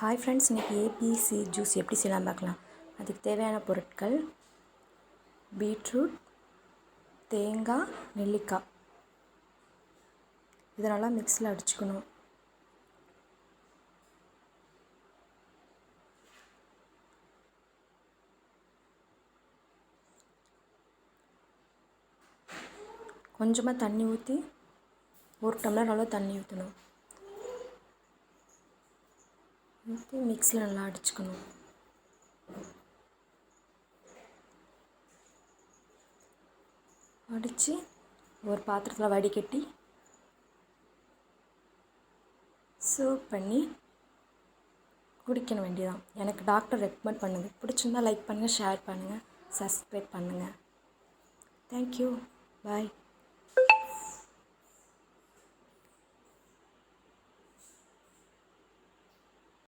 Hi friends, இன்றைக்கி ABC juice எப்படி செய்யலாம் பார்க்கலாம். அதுக்கு தேவையான பொருட்கள்: பீட்ரூட், தேங்காய், நெல்லிக்காய். இதனால் மிக்ஸியில் அடிச்சுக்கணும். கொஞ்சமாக தண்ணி ஊற்றி 1 டம்ளர் அளவு தண்ணி ஊற்றணும். ஊற்றி மிக்ஸியில் நல்லா அடிச்சுக்கணும். அடித்து ஒரு பாத்திரத்தில் வடிகட்டி சர்வ் பண்ணி குடிக்க வேண்டியதான். எனக்கு டாக்டர் ரெக்கமெண்ட் பண்ணுது. பிடிச்சிருந்தால் லைக் பண்ணுங்கள், ஷேர் பண்ணுங்கள், சப்ஸ்கிரைப் பண்ணுங்கள். தேங்க்யூ. பாய்.